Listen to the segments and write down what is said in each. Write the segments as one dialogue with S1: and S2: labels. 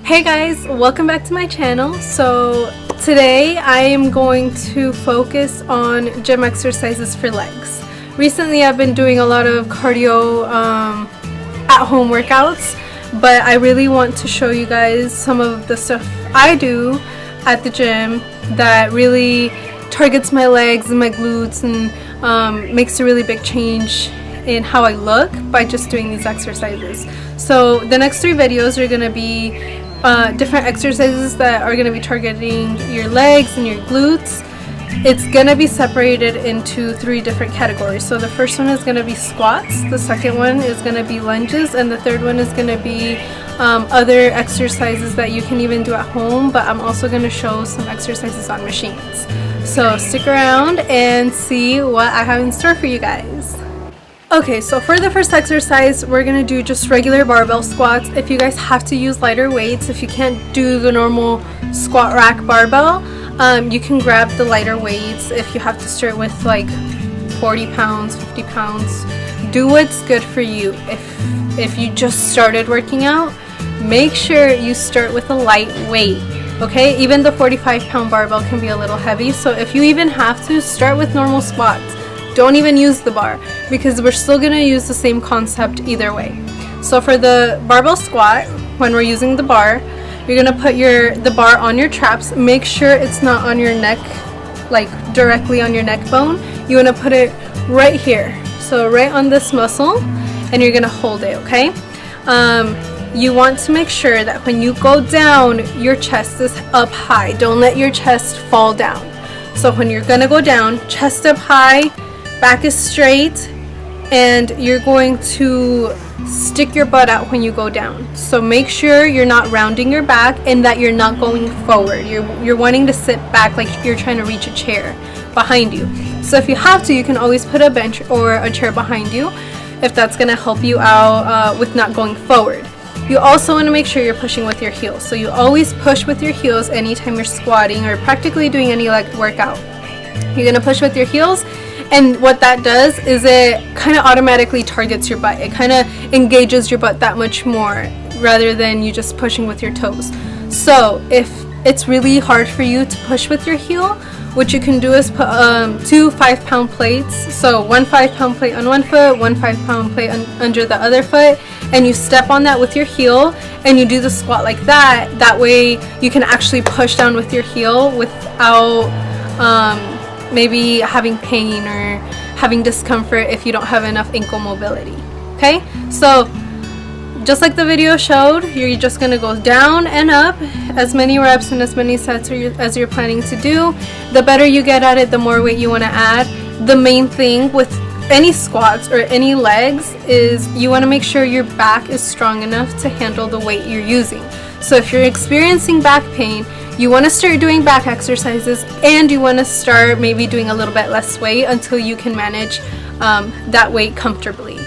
S1: Hey guys, welcome back to my channel. So today I am going to focus on gym exercises for legs. Recently I've been doing a lot of cardio at home workouts, but I really want to show you guys some of the stuff I do at the gym that really targets my legs and my glutes and makes a really big change in how I look by just doing these exercises. So the next 3 videos are going to be different exercises that are going to be targeting your legs and your glutes. It's going to be separated into 3 different categories. So the first one is going to be squats, the second one is going to be lunges, and the third one is going to be other exercises that you can even do at home, but I'm also going to show some exercises on machines. So stick around and see what I have in store for you guys. Okay, so for the first exercise, we're going to do just regular barbell squats. If you guys have to use lighter weights, if you can't do the normal squat rack barbell, you can grab the lighter weights. If you have to start with like 40 pounds, 50 pounds, do what's good for you. If you just started working out, make sure you start with a light weight. Okay, even the 45-pound barbell can be a little heavy, so if you even have to, start with normal squats. Don't even use the bar, because we're still going to use the same concept either way. So for the barbell squat, when we're using the bar, you're going to put the bar on your traps. Make sure it's not on your neck, like directly on your neck bone. You want to put it right here, so right on this muscle, and you're going to hold it, okay? You want to make sure that when you go down, your chest is up high. Don't let your chest fall down. So when you're going to go down, chest up high, back is straight, and you're going to stick your butt out when you go down. So make sure you're not rounding your back and that you're not going forward. You're wanting to sit back like you're trying to reach a chair behind you. So if you have to, you can always put a bench or a chair behind you if that's going to help you out with not going forward. You also want to make sure you're pushing with your heels. So you always push with your heels anytime you're squatting or practically doing any leg workout. You're going to push with your heels. And what that does is it kind of automatically targets your butt. It kind of engages your butt that much more rather than you just pushing with your toes. So if it's really hard for you to push with your heel, what you can do is put 2 5-pound plates. So 1 5-pound plate on one foot, 1 5-pound plate under the other foot, and you step on that with your heel and you do the squat like that. That way you can actually push down with your heel without maybe having pain or having discomfort if you don't have enough ankle mobility. Okay, so just like the video showed, you're just going to go down and up as many reps and as many sets as you're planning to do. The better you get at it, the more weight you want to add. The main thing with any squats or any legs is you want to make sure your back is strong enough to handle the weight you're using. So if you're experiencing back pain, you want to start doing back exercises, and you want to start maybe doing a little bit less weight until you can manage that weight comfortably.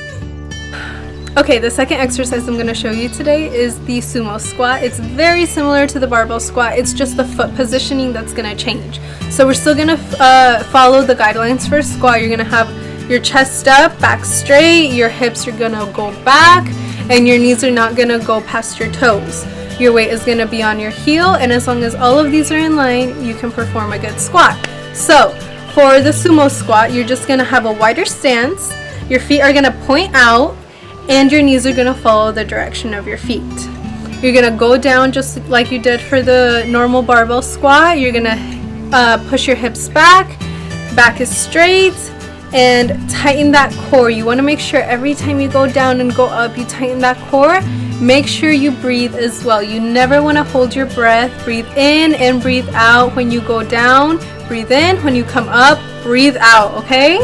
S1: Okay, the second exercise I'm going to show you today is the sumo squat. It's very similar to the barbell squat. It's just the foot positioning that's going to change. So we're still going to follow the guidelines for squat. You're going to have your chest up, back straight, your hips are going to go back, and your knees are not going to go past your toes. Your weight is going to be on your heel, and as long as all of these are in line, you can perform a good squat. So for the sumo squat, you're just going to have a wider stance. Your feet are going to point out, and your knees are going to follow the direction of your feet. You're going to go down just like you did for the normal barbell squat. You're going to push your hips back is straight, and tighten that core. You want to make sure every time you go down and go up, you tighten that core. Make sure you breathe as well. You never want to hold your breath. Breathe in and breathe out when you go down. Breathe in when you come up. Breathe out, okay?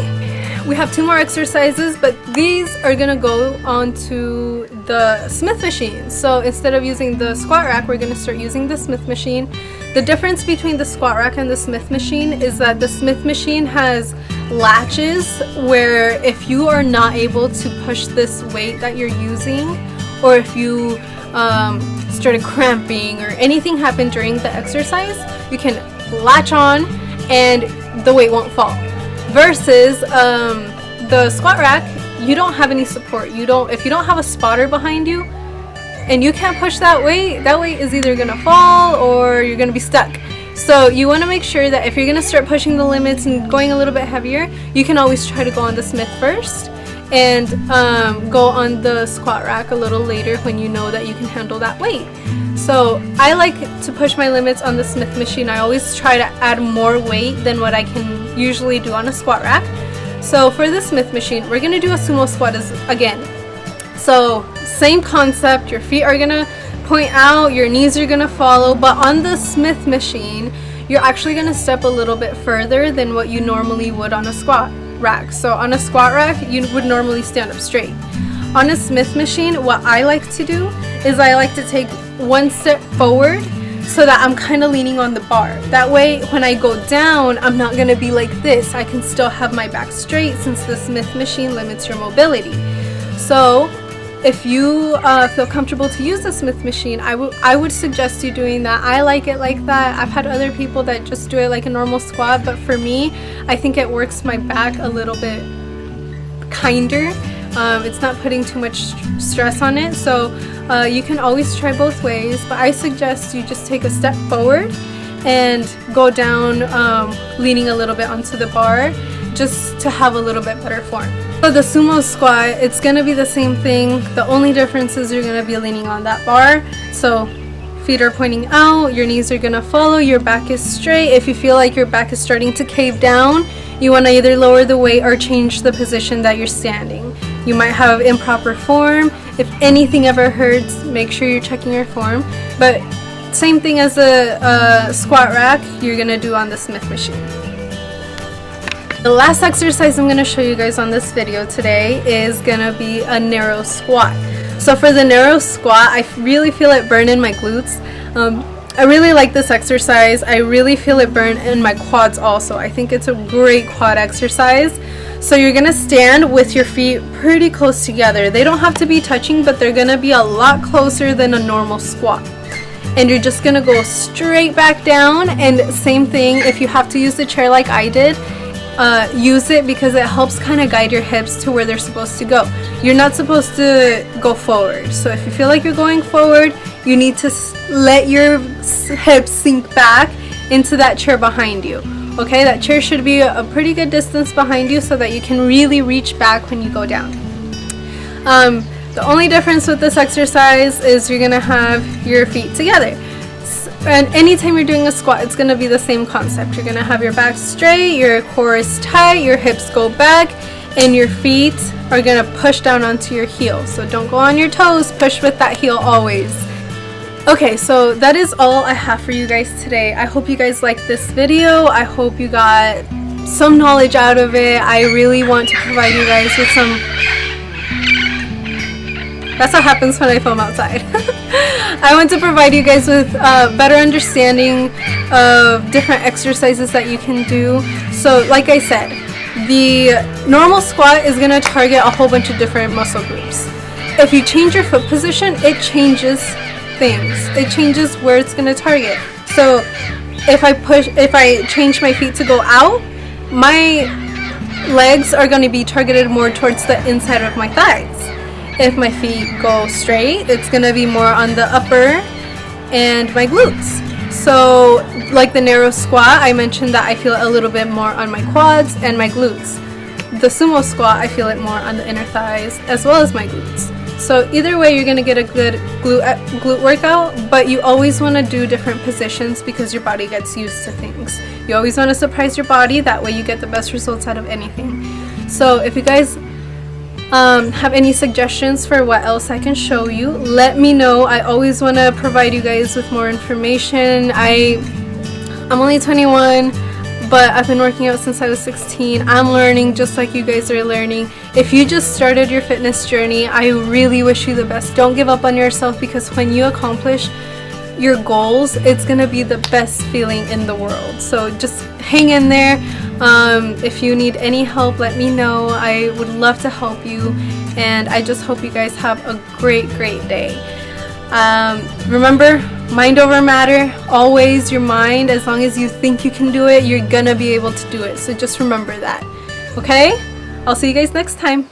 S1: We have 2 more exercises, but these are going to go onto the Smith machine. So instead of using the squat rack, we're going to start using the Smith machine. The difference between the squat rack and the Smith machine is that the Smith machine has latches where if you are not able to push this weight that you're using, or if you started cramping or anything happened during the exercise, you can latch on and the weight won't fall. Versus the squat rack, you don't have any support. If you don't have a spotter behind you, and you can't push that weight is either gonna fall or you're gonna be stuck. So you want to make sure that if you're gonna start pushing the limits and going a little bit heavier, you can always try to go on the Smith first and go on the squat rack a little later when you know that you can handle that weight. So I like to push my limits on the Smith machine. I always try to add more weight than what I can usually do on a squat rack. So for the Smith machine, we're gonna do a sumo squat again. So same concept, your feet are gonna point out, your knees are gonna follow, but on the Smith machine, you're actually gonna step a little bit further than what you normally would on a squat rack. So on a squat rack, you would normally stand up straight. On a Smith machine, what I like to do is I like to take one step forward so that I'm kind of leaning on the bar. That way, when I go down, I'm not gonna be like this. I can still have my back straight since the Smith machine limits your mobility. So if you feel comfortable to use the Smith machine, I would suggest you doing that. I like it like that. I've had other people that just do it like a normal squat, but for me, I think it works my back a little bit kinder. It's not putting too much stress on it, so you can always try both ways, but I suggest you just take a step forward and go down, leaning a little bit onto the bar, just to have a little bit better form. So the sumo squat, it's gonna be the same thing. The only difference is you're gonna be leaning on that bar. So feet are pointing out, your knees are gonna follow, your back is straight. If you feel like your back is starting to cave down, you wanna either lower the weight or change the position that you're standing. You might have improper form. If anything ever hurts, make sure you're checking your form. But same thing as a squat rack, you're gonna do on the Smith machine. The last exercise I'm going to show you guys on this video today is going to be a narrow squat. So for the narrow squat, I really feel it burn in my glutes. I really like this exercise. I really feel it burn in my quads also. I think it's a great quad exercise. So you're going to stand with your feet pretty close together. They don't have to be touching, but they're going to be a lot closer than a normal squat. And you're just going to go straight back down, and same thing, if you have to use the chair like I did, use it because it helps kind of guide your hips to where they're supposed to go. You're not supposed to go forward. So if you feel like you're going forward, you need to let your hips sink back into that chair behind you. Okay, that chair should be a pretty good distance behind you so that you can really reach back when you go down. The only difference with this exercise is you're gonna have your feet together. And anytime you're doing a squat, it's going to be the same concept. You're going to have your back straight, your core is tight, your hips go back, and your feet are going to push down onto your heel. So don't go on your toes, push with that heel always. Okay, so that is all I have for you guys today. I hope you guys liked this video. I hope you got some knowledge out of it. I really want to provide you guys with some... That's what happens when I film outside. I want to provide you guys with better understanding of different exercises that you can do. So like I said, the normal squat is going to target a whole bunch of different muscle groups. If you change your foot position, it changes things. It changes where it's going to target. So if I change my feet to go out, my legs are going to be targeted more towards the inside of my thighs. If my feet go straight, it's going to be more on the upper and my glutes. So like the narrow squat, I mentioned that I feel it a little bit more on my quads and my glutes. The sumo squat, I feel it more on the inner thighs as well as my glutes. So either way, you're going to get a good glute workout, but you always want to do different positions because your body gets used to things. You always want to surprise your body, that way you get the best results out of anything. So if you guys have any suggestions for what else I can show you, let me know. I always want to provide you guys with more information. I'm only 21, but I've been working out since I was 16. I'm learning just like you guys are learning. If you just started your fitness journey, I really wish you the best. Don't give up on yourself, because when you accomplish your goals, it's gonna be the best feeling in the world. So just hang in there. If you need any help, let me know. I would love to help you, and I just hope you guys have a great day. Remember, mind over matter. Always your mind. As long as you think you can do it, you're gonna be able to do it. So just remember that. Okay? I'll see you guys next time.